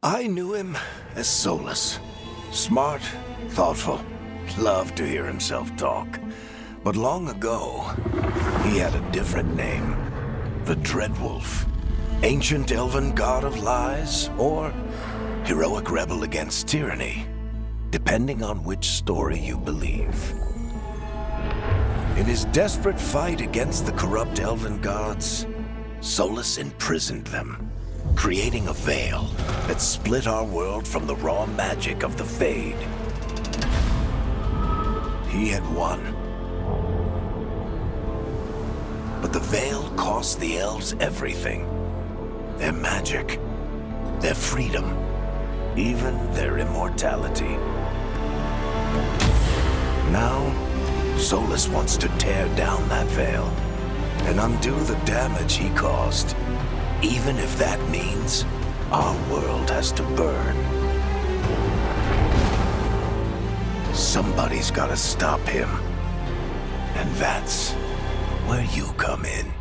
I knew him as Solus. Smart, thoughtful, loved to hear himself talk. But long ago, he had a different name. The Dreadwolf. Ancient elven god of lies, or heroic rebel against tyranny, depending on which story you believe. In his desperate fight against the corrupt elven gods, Solus imprisoned them, creating a veil that split our world from the raw magic of the Fade. He had won. But the veil cost the elves everything. Their magic, their freedom, even their immortality. Now, Solus wants to tear down that veil and undo the damage he caused, even if that means our world has to burn. Somebody's gotta stop him, and that's where you come in.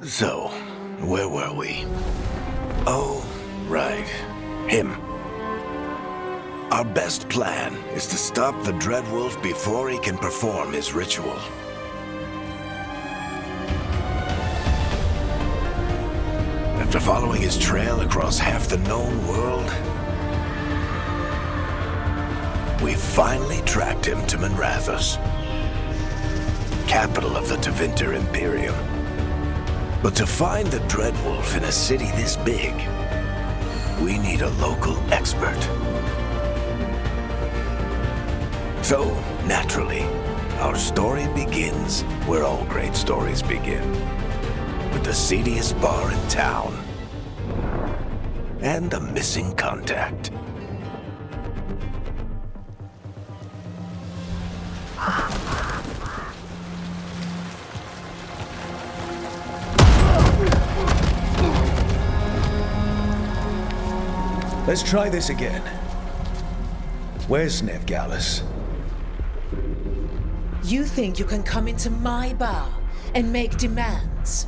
So, where were we? Oh, right. Him. Our best plan is to stop the Dreadwolf before he can perform his ritual. After following his trail across half the known world, we finally tracked him to Manrathus, capital of the Tevinter Imperium. But to find the Dreadwolf in a city this big, we need a local expert. So, naturally, our story begins where all great stories begin, with the seediest bar in town, and the missing contact. Let's try this again. Where's Veilguard? You think you can come into my bar and make demands?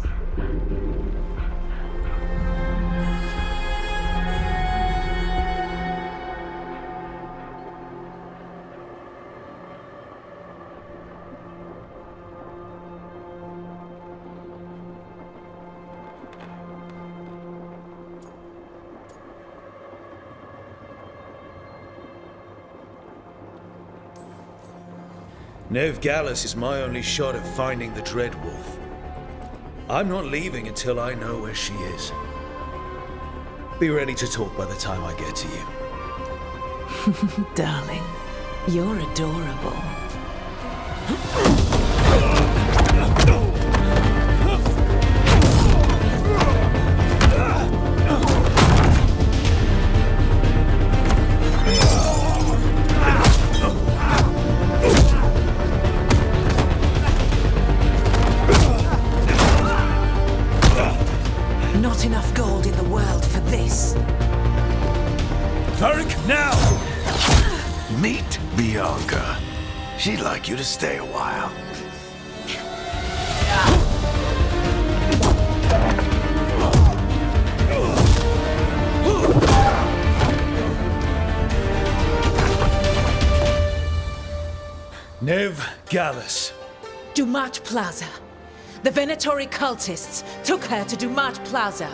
Veilguard is my only shot at finding the Dread Wolf. I'm not leaving until I know where she is. Be ready to talk by the time I get to you. Darling, you're adorable. Not enough gold in the world for this. Varric, now! Meet Bianca. She'd like you to stay a while. Veilguard. Dumat Plaza. The Venatori cultists took her to Dumat Plaza.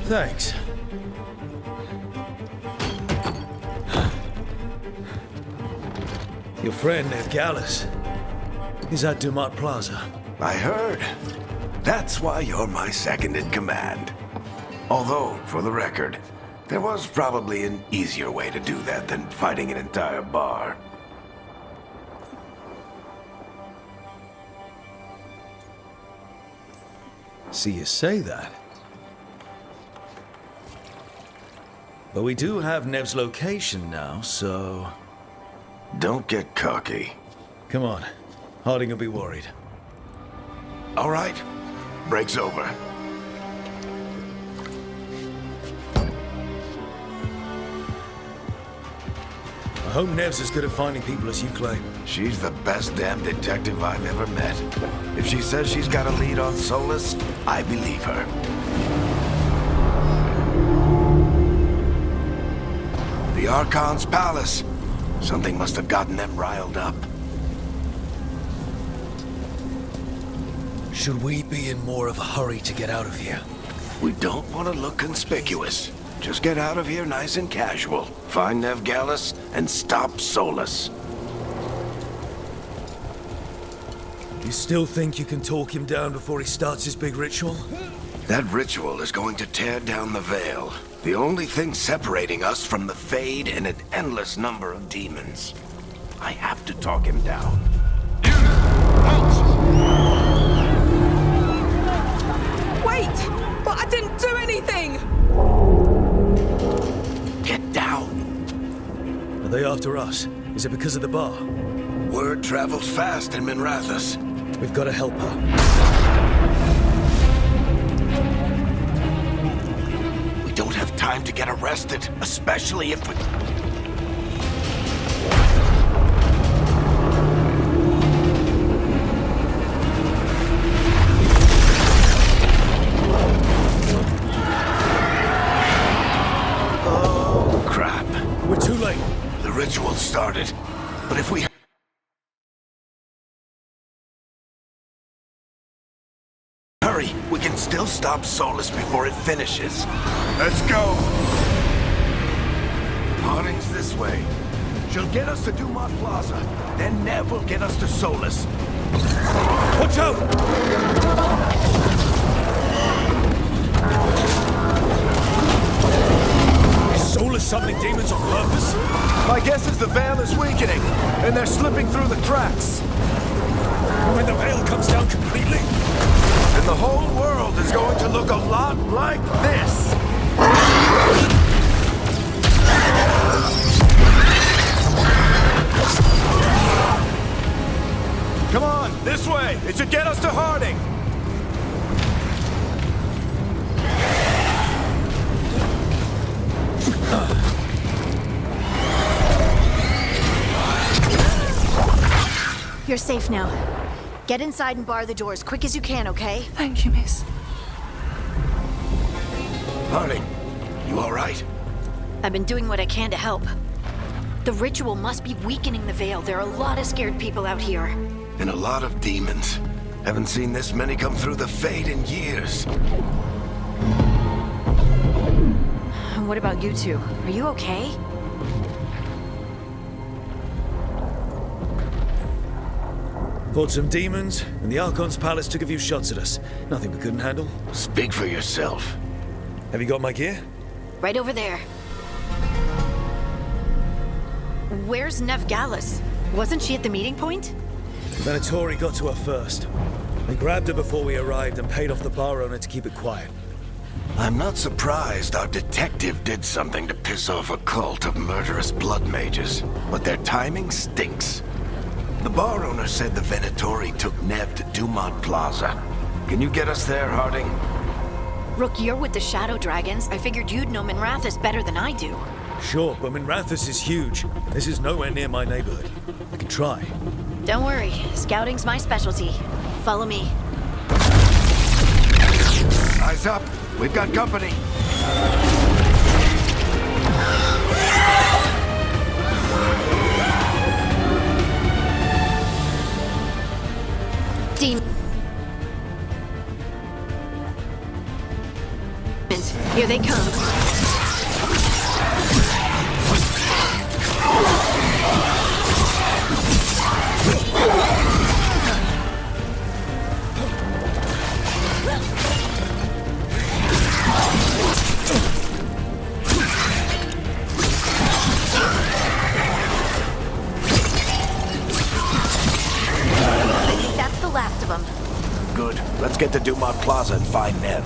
Thanks. Your friend Veilguard is at Dumat Plaza. I heard. That's why you're my second in command. Although, for the record, there was probably an easier way to do that than fighting an entire bar. See, you say that. But we do have Nev's location now, so... Don't get cocky. Come on. Harding will be worried. All right. Break's over. I hope Nev's as good at finding people as you claim. She's the best damn detective I've ever met. If she says she's got a lead on Solus, I believe her. The Archon's palace. Something must have gotten them riled up. Should we be in more of a hurry to get out of here? We don't want to look conspicuous. Just get out of here nice and casual. Find Veilguard and stop Solus. You still think you can talk him down before he starts his big ritual? That ritual is going to tear down the veil. The only thing separating us from the Fade and an endless number of demons. I have to talk him down. Wait! But I didn't do anything! Get down. Are they after us? Is it because of the bar? Word travels fast in Minrathous. We've got to help her. We don't have time to get arrested, especially if we... Oh, crap. We're too late. The ritual started, but if we... Hurry, we can still stop Solus before it finishes. Let's go! Harding's this way. She'll get us to Dumat Plaza, then Nev will get us to Solus. Watch out! Is Solus summoning demons on purpose? My guess is the veil is weakening, and they're slipping through the cracks. When the veil comes down completely? Then the whole world is going to look a lot like this. Come on, this way! It should get us to Harding! You're safe now. Get inside and bar the doors quick as you can, okay? Thank you, miss. Harding, you all right? I've been doing what I can to help. The ritual must be weakening the Veil. There are a lot of scared people out here. And a lot of demons. Haven't seen this many come through the Fade in years. What about you two? Are you okay? Fought some demons, and the Archon's palace took a few shots at us. Nothing we couldn't handle. Speak for yourself. Have you got my gear? Right over there. Where's Nev Gallus? Wasn't she at the meeting point? The Venatori got to her first. They grabbed her before we arrived and paid off the bar owner to keep it quiet. I'm not surprised our detective did something to piss off a cult of murderous blood mages, but their timing stinks. The bar owner said the Venatori took Nev to Dumont Plaza. Can you get us there, Harding? Rook, you're with the Shadow Dragons. I figured you'd know Minrathous better than I do. Sure, but Minrathous is huge. This is nowhere near my neighborhood. I can try. Don't worry. Scouting's my specialty. Follow me. Eyes up. We've got company. Demons. Here they come. Good. Let's get to Dumont Plaza and find Nev.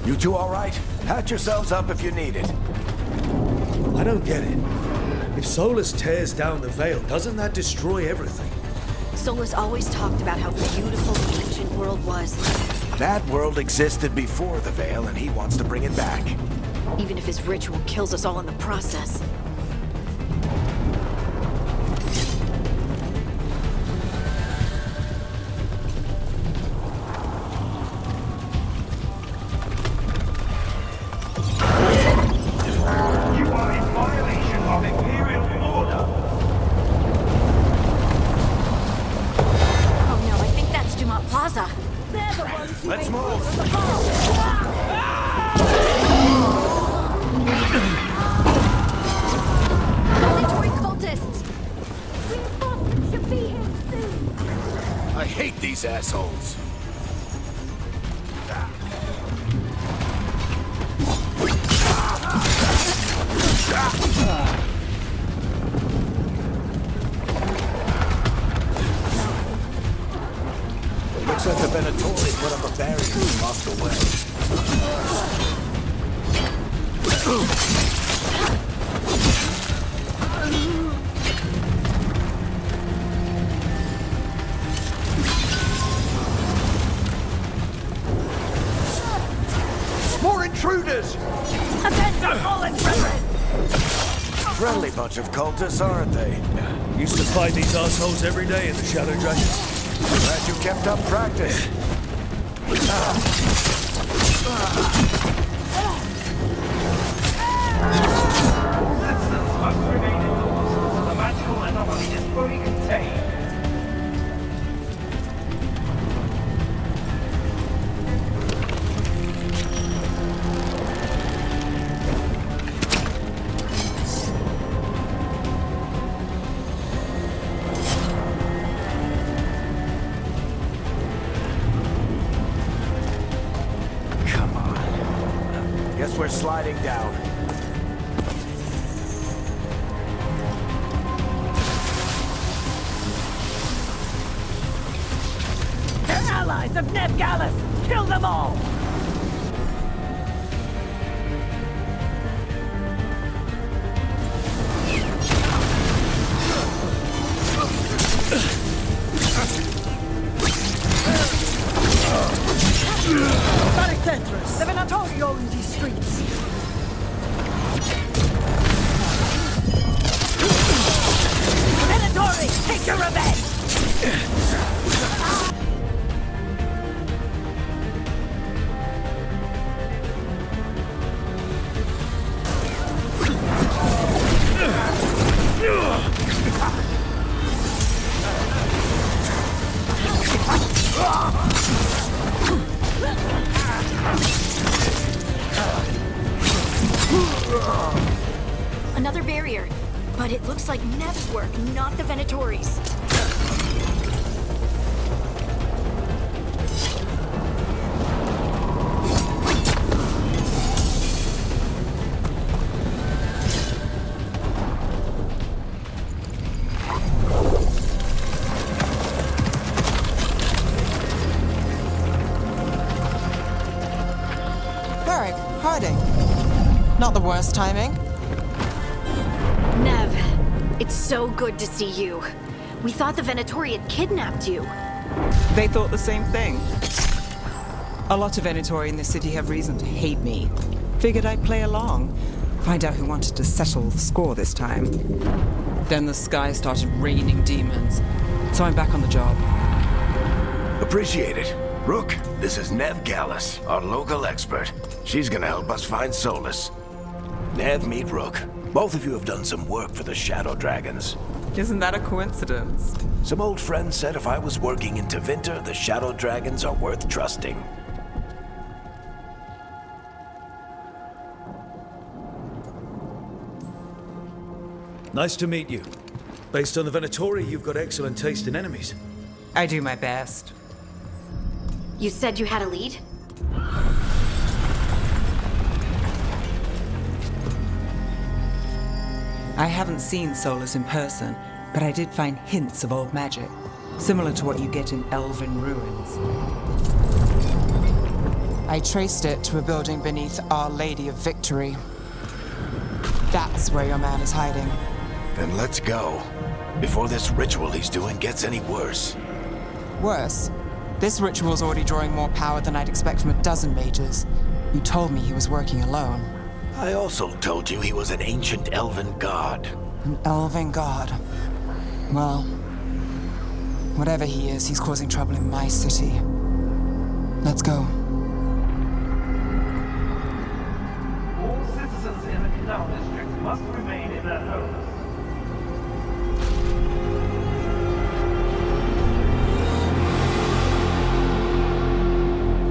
You two all right? Patch yourselves up if you need it. I don't get it. If Solus tears down the Veil, doesn't that destroy everything? Solus always talked about how beautiful the ancient world was. That world existed before the Veil, and he wants to bring it back. Even if his ritual kills us all in the process. Let's move! Mandatory cultists! Reinforcements should be here soon! I hate these assholes! Looks like the Venatori put up a barrier and lost the way. More intruders! Attention, fallen brethren! Friendly bunch of cultists, aren't they? Used to fight these assholes every day in the Shadow Dragons. Glad you kept up practice. Must remain indoors. The magical anomaly is fully contained. Come on. Guess we're sliding down. Allies of Neb Gallus! Kill them all! The Venatorio in these streets! Venatori, take your revenge! Another barrier. But it looks like Nev's work, not the Venatori's. Varric, hiding. Not the worst timing. Nev, it's so good to see you. We thought the Venatori had kidnapped you. They thought the same thing. A lot of Venatori in this city have reason to hate me. Figured I'd play along. Find out who wanted to settle the score this time. Then the sky started raining demons. So I'm back on the job. Appreciate it. Rook, this is Nev Gallus, our local expert. She's gonna help us find Solus. Nev, meet Rook. Both of you have done some work for the Shadow Dragons. Isn't that a coincidence? Some old friends said if I was working in Tevinter, the Shadow Dragons are worth trusting. Nice to meet you. Based on the Venatori, you've got excellent taste in enemies. I do my best. You said you had a lead? I haven't seen Solus in person, but I did find hints of old magic, similar to what you get in elven ruins. I traced it to a building beneath Our Lady of Victory. That's where your man is hiding. Then let's go. Before this ritual he's doing gets any worse. Worse, this ritual's already drawing more power than I'd expect from a dozen mages. You told me he was working alone. I also told you he was an ancient elven god. An elven god. Well, whatever he is, he's causing trouble in my city. Let's go. All citizens in the canal district must remain in their homes.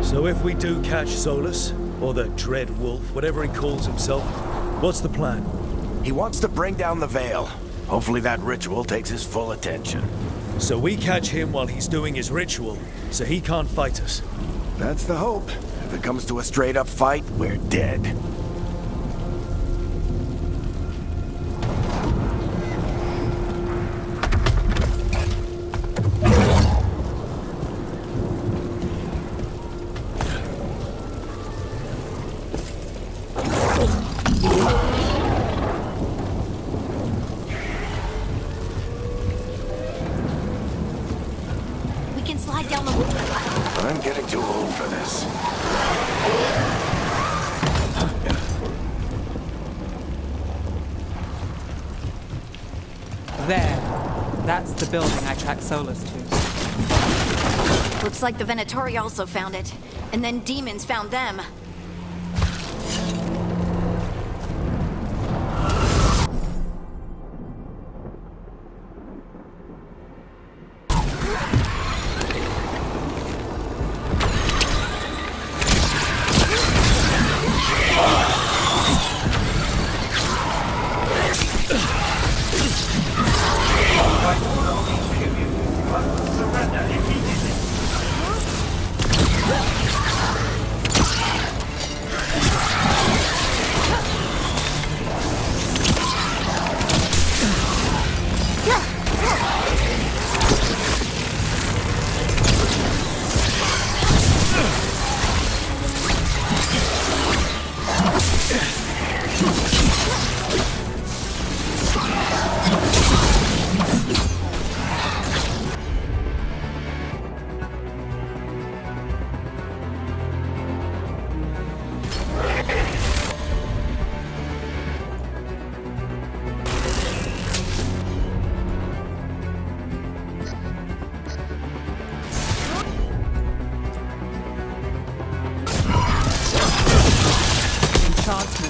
So if we do catch Solus, or the Dread Wolf, whatever he calls himself, what's the plan? He wants to bring down the Veil. Hopefully that ritual takes his full attention. So we catch him while he's doing his ritual, so he can't fight us. That's the hope. If it comes to a straight-up fight, we're dead. We can slide down the roof. I'm getting too old for this. There. That's the building I tracked Solus to. Looks like the Venatori also found it. And then demons found them. Surrender immediately.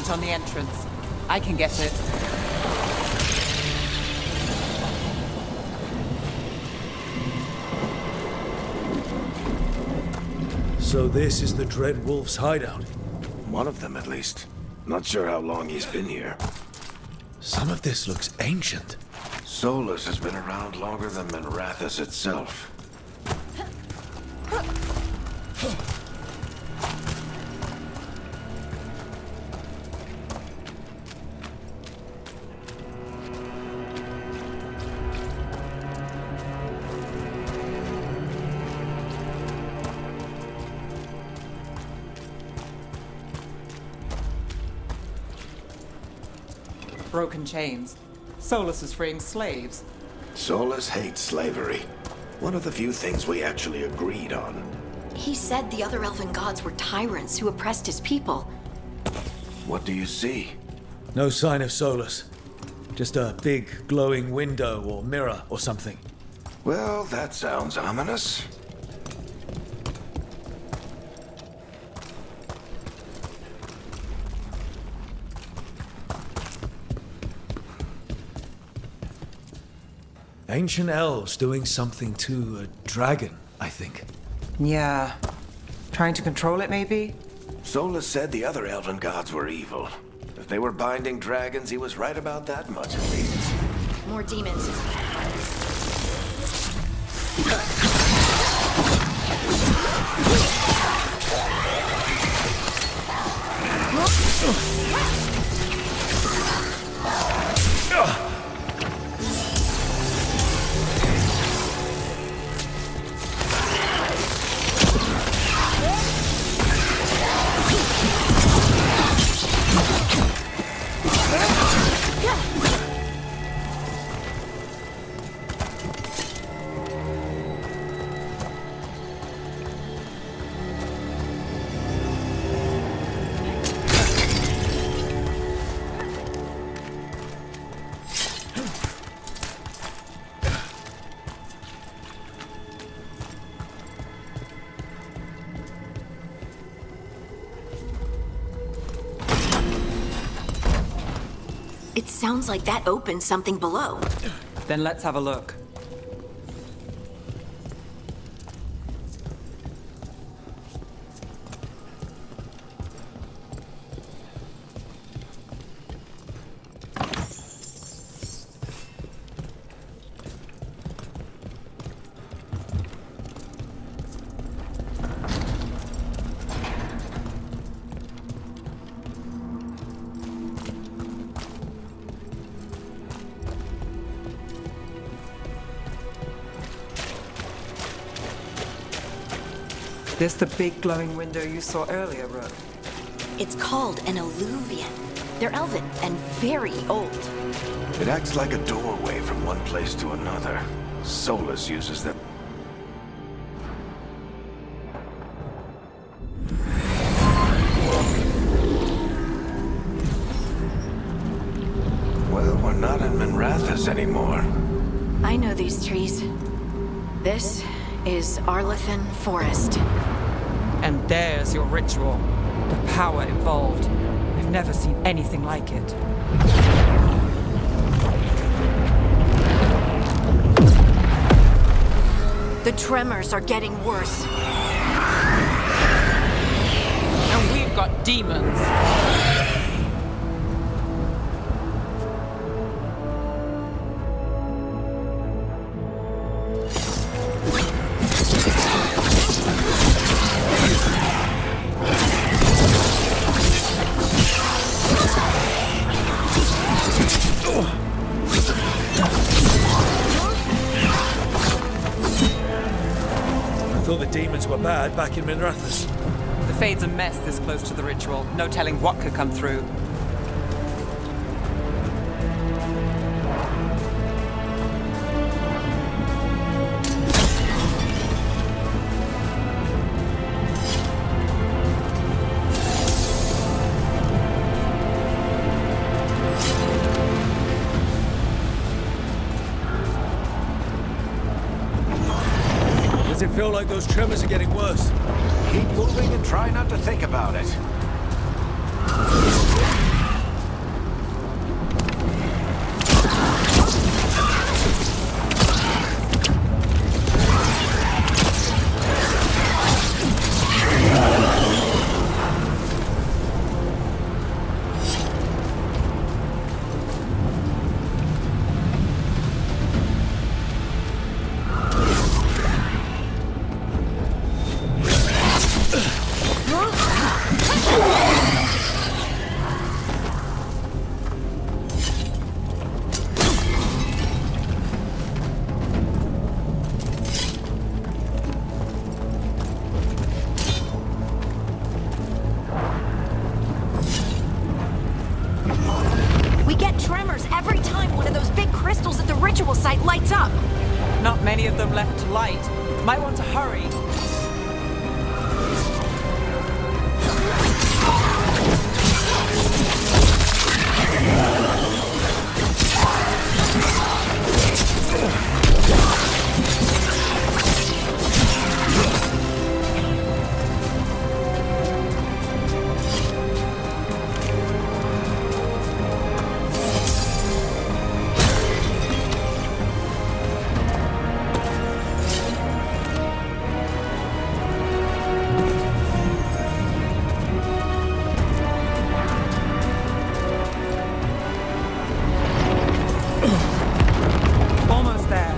attachment on the entrance. I can get it. So this is the Dread Wolf's hideout. One of them, at least. Not sure how long he's been here. Some of this looks ancient. Solus has been around longer than Minrathous itself. Broken chains. Solus is freeing slaves. Solus hates slavery. One of the few things we actually agreed on. He said the other elven gods were tyrants who oppressed his people. What do you see? No sign of Solus. Just a big glowing window or mirror or something. Well, that sounds ominous. Ancient elves doing something to a dragon, I think. Yeah. Trying to control it, maybe? Solus said the other elven gods were evil. If they were binding dragons, he was right about that much at least. More demons. It sounds like that opened something below. Then let's have a look. This the big glowing window you saw earlier, Rook? It's called an alluvian. They're elven and very old. It acts like a doorway from one place to another. Solus uses them. Well, we're not in Minrathous anymore. I know these trees. This is Arlethan Forest. And there's your ritual. The power involved. I've never seen anything like it. The tremors are getting worse. And we've got demons. I thought the demons were bad back in Minrathous. The Fade's a mess this close to the ritual. No telling what could come through. Does it feel like those tremors are getting worse? Keep moving and try not to think about it. of them left to light. Might want to hurry. Almost there.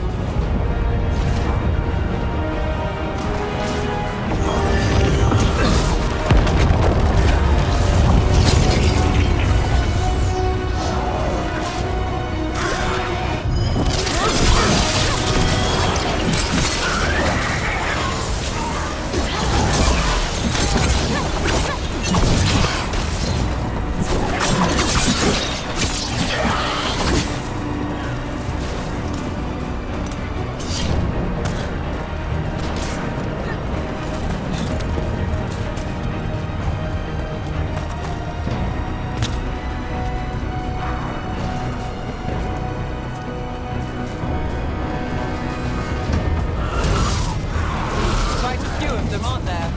Quite a few of them, aren't there?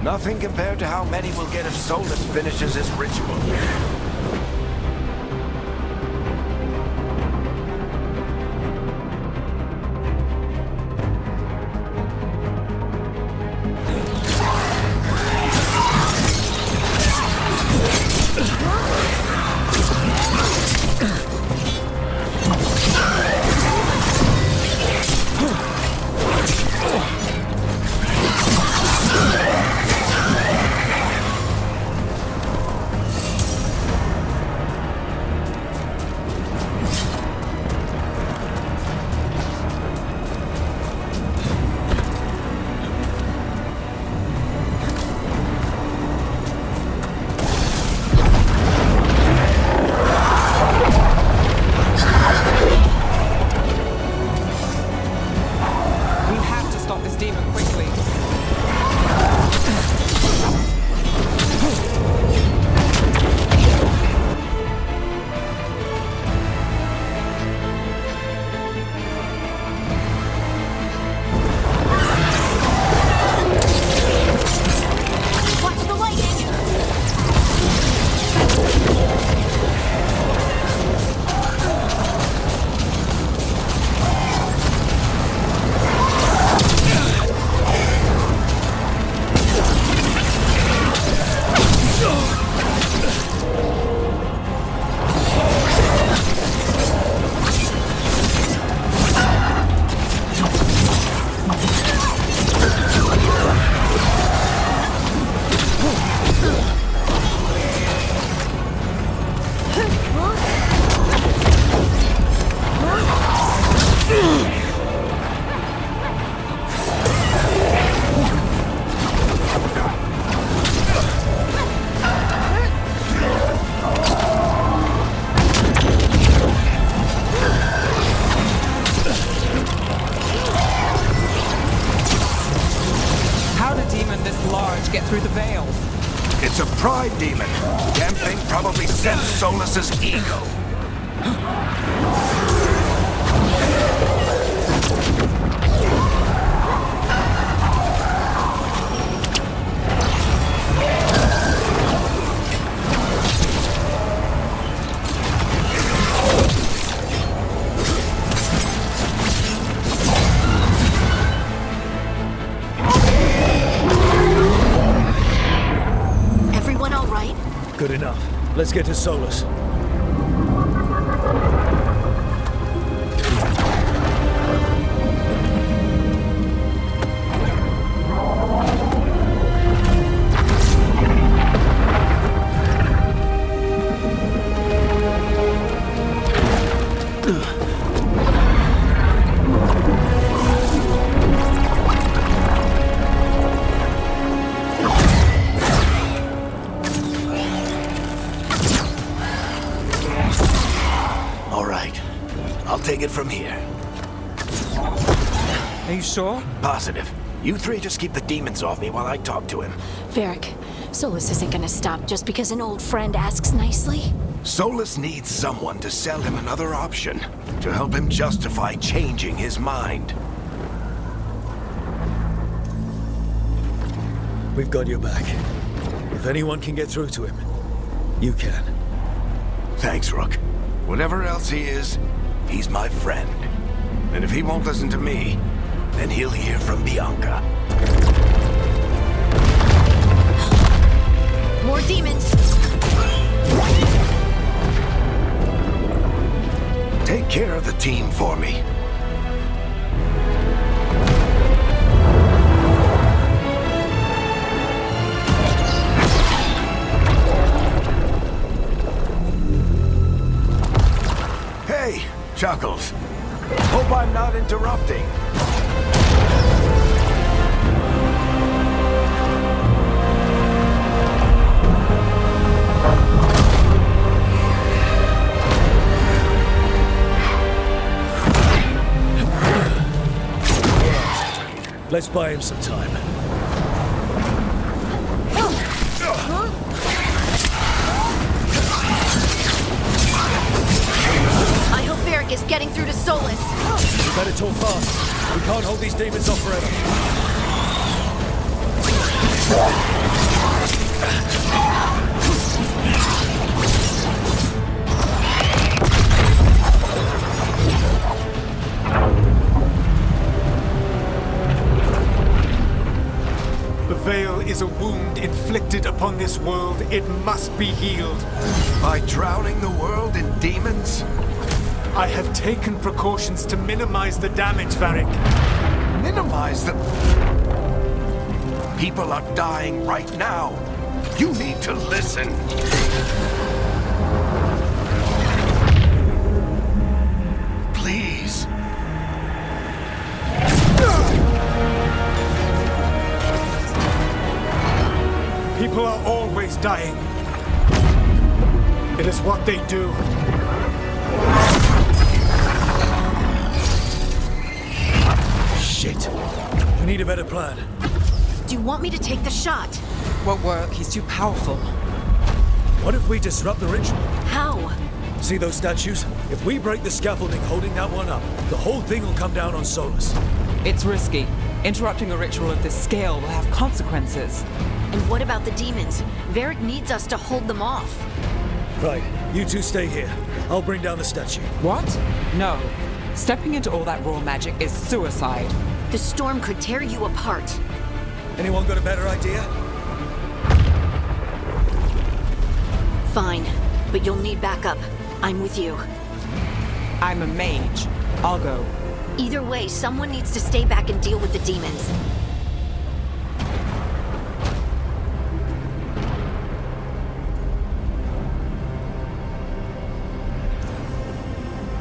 Nothing compared to how many we'll get if Solus finishes his ritual. We have to stop this demon quickly. Watch the lightning! How'd a demon this large get through the veil? It's a pride demon. Damn thing probably sensed Solus's ego. Everyone all right? Good enough. Let's get to Solus. All right. I'll take it from here. Are you sure? Positive. You three just keep the demons off me while I talk to him. Varric, Solus isn't gonna stop just because an old friend asks nicely. Solus needs someone to sell him another option, to help him justify changing his mind. We've got your back. If anyone can get through to him, you can. Thanks, Rook. Whatever else he is, he's my friend. And if he won't listen to me, then he'll hear from Bianca. More demons! Take care of the team for me. Hey, Chuckles. Hope I'm not interrupting. Let's buy him some time. I hope Varric is getting through to Solus. We better talk fast. We can't hold these demons off forever. The Veil is a wound inflicted upon this world. It must be healed. By drowning the world in demons? I have taken precautions to minimize the damage, Varric. Minimize the... People are dying right now. You need to listen. Please. People are always dying. It is what they do. Shit. We need a better plan. Do you want me to take the shot? Won't work. He's too powerful. What if we disrupt the ritual? How? See those statues? If we break the scaffolding holding that one up, the whole thing will come down on Solus. It's risky. Interrupting a ritual of this scale will have consequences. And what about the demons? Varric needs us to hold them off. Right, you two stay here. I'll bring down the statue. What? No. Stepping into all that raw magic is suicide. The storm could tear you apart. Anyone got a better idea? Fine, but you'll need backup. I'm with you. I'm a mage. I'll go. Either way, someone needs to stay back and deal with the demons.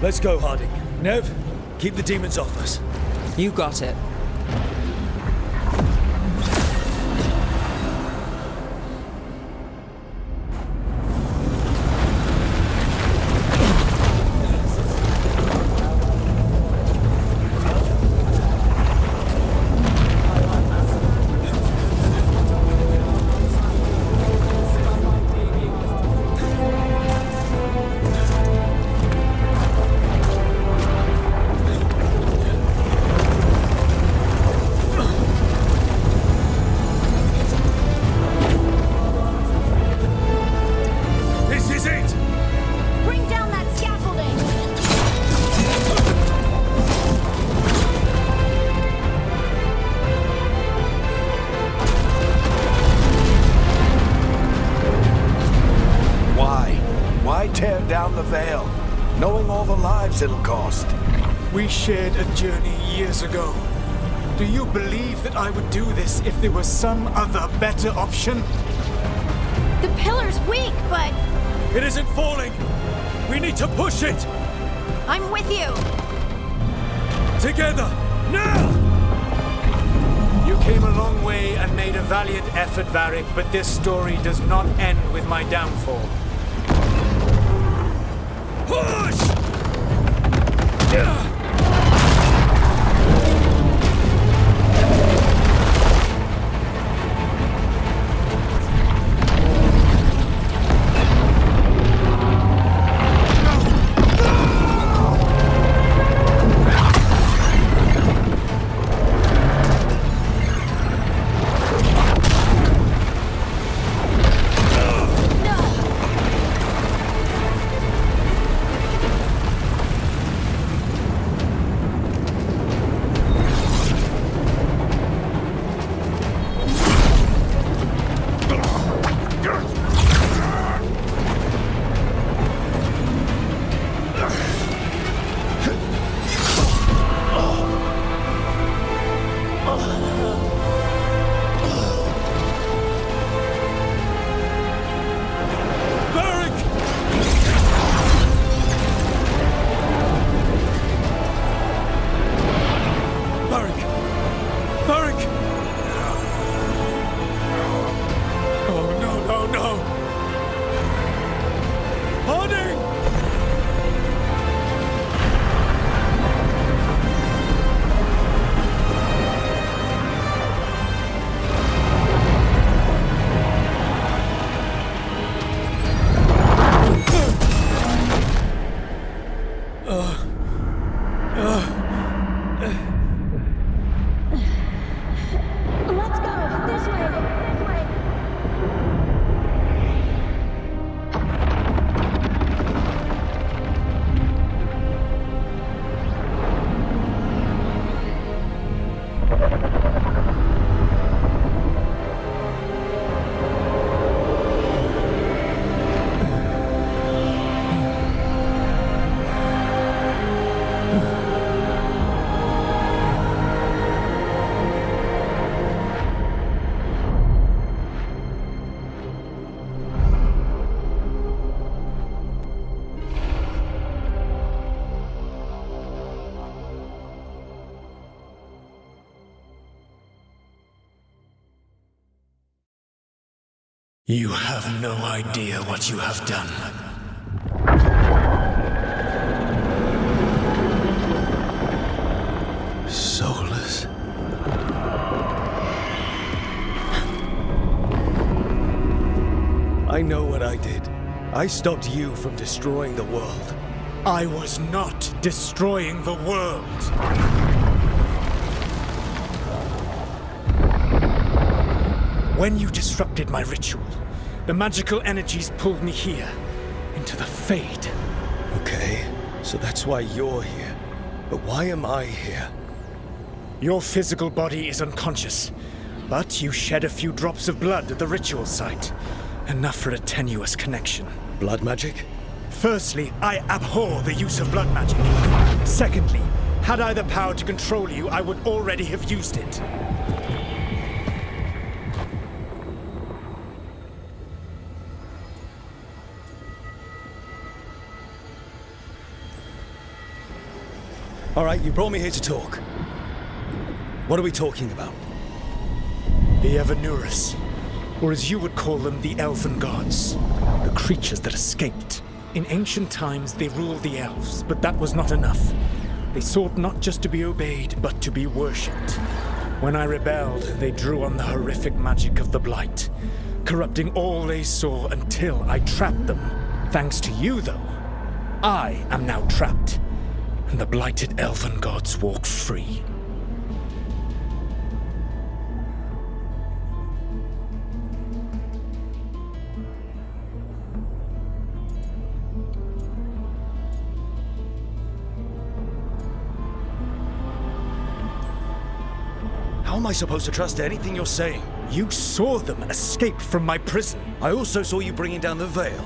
Let's go, Harding. Nev, keep the demons off us. You got it. Tear down the Veil, knowing all the lives it'll cost. We shared a journey years ago. Do you believe that I would do this if there was some other better option? The pillar's weak, but It isn't falling! We need to push it! I'm with you! Together! Now! You came a long way and made a valiant effort, Varric, but this story does not end with my downfall. Push! You have no idea what you have done. Soulless. I know what I did. I stopped you from destroying the world. I was not destroying the world. When you disrupted my ritual, the magical energies pulled me here, into the Fade. Okay, so that's why you're here. But why am I here? Your physical body is unconscious, but you shed a few drops of blood at the ritual site. Enough for a tenuous connection. Blood magic? Firstly, I abhor the use of blood magic. Secondly, had I the power to control you, I would already have used it. All right, you brought me here to talk. What are we talking about? The Evanurus, or as you would call them, the Elven Gods. The creatures that escaped. In ancient times, they ruled the elves, but that was not enough. They sought not just to be obeyed, but to be worshipped. When I rebelled, they drew on the horrific magic of the Blight, corrupting all they saw until I trapped them. Thanks to you, though, I am now trapped, and the blighted Elven Gods walk free. How am I supposed to trust anything you're saying? You saw them escape from my prison. I also saw you bringing down the veil.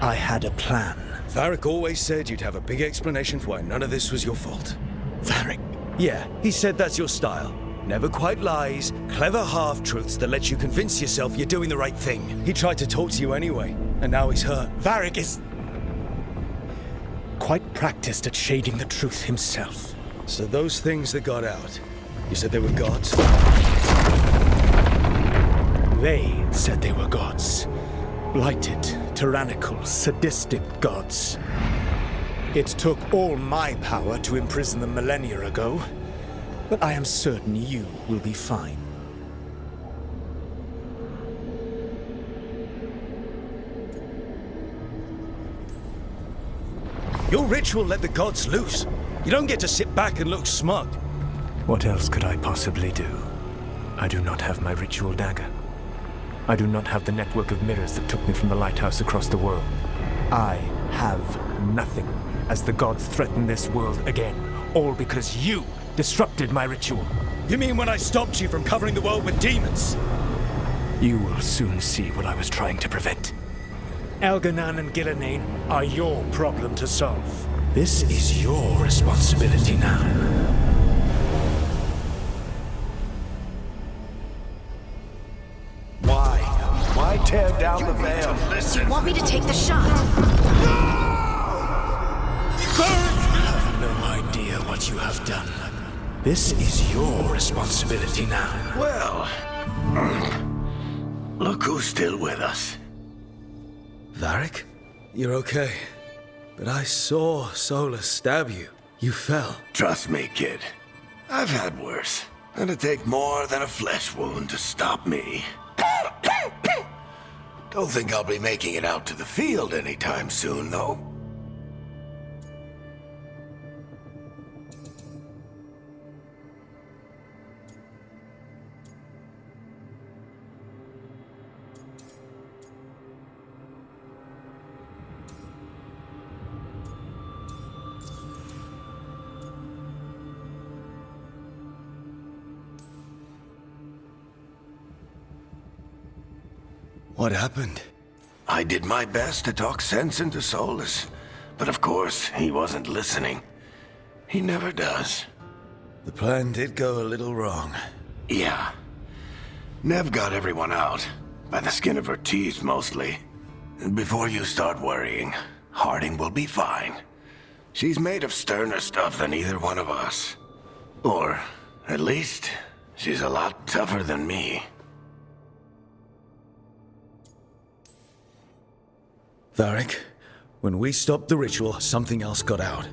I had a plan. Varric always said you'd have a big explanation for why none of this was your fault. Varric? Yeah, he said that's your style. Never quite lies, clever half-truths that let you convince yourself you're doing the right thing. He tried to talk to you anyway, and now he's hurt. Varric is quite practiced at shading the truth himself. So those things that got out, you said they were gods? They said they were gods. Blighted, tyrannical, sadistic gods. It took all my power to imprison them millennia ago, but I am certain you will be fine. Your ritual let the gods loose. You don't get to sit back and look smug. What else could I possibly do? I do not have my ritual dagger. I do not have the network of mirrors that took me from the lighthouse across the world. I have nothing as the gods threaten this world again, all because you disrupted my ritual. You mean when I stopped you from covering the world with demons? You will soon see what I was trying to prevent. Elganan and Gillenane are your problem to solve. This is your responsibility now. Why tear down the veil? Do you want me to take the shot? You have no idea what you have done. This is your responsibility now. Well, look who's still with us. Varric? You're okay. But I saw Solus stab you. You fell. Trust me, kid. I've had worse. It'd take more than a flesh wound to stop me. Don't think I'll be making it out to the field anytime soon, though. What happened? I did my best to talk sense into Solus, but of course, he wasn't listening. He never does. The plan did go a little wrong. Yeah. Nev got everyone out, by the skin of her teeth mostly. And before you start worrying, Harding will be fine. She's made of sterner stuff than either one of us. Or, at least, she's a lot tougher than me. Varric, when we stopped the ritual, something else got out.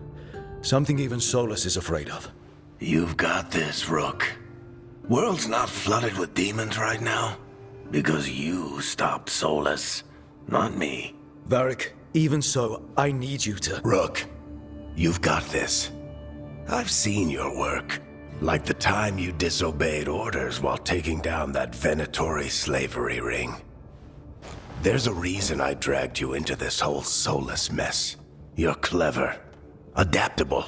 Something even Solus is afraid of. You've got this, Rook. World's not flooded with demons right now. Because you stopped Solus, not me. Varric, even so, I need you to... Rook, you've got this. I've seen your work. Like the time you disobeyed orders while taking down that Veilguard slavery ring. There's a reason I dragged you into this whole Solus mess. You're clever, adaptable,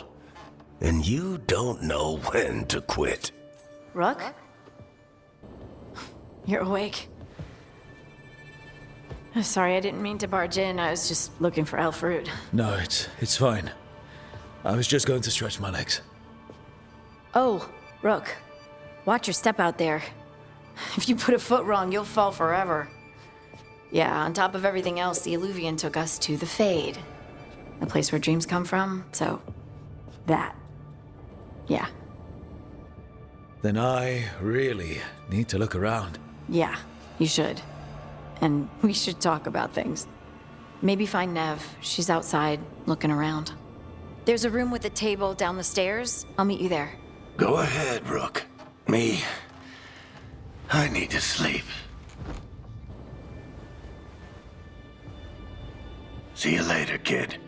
and you don't know when to quit. Rook? You're awake. Sorry, I didn't mean to barge in. I was just looking for Elfrude. No, it's fine. I was just going to stretch my legs. Oh, Rook. Watch your step out there. If you put a foot wrong, you'll fall forever. Yeah, on top of everything else, the Illuvian took us to the Fade. The place where dreams come from, so... that. Yeah. Then I really need to look around. Yeah, you should. And we should talk about things. Maybe find Nev. She's outside, looking around. There's a room with a table down the stairs. I'll meet you there. Go ahead, Rook. I need to sleep. See you later, kid.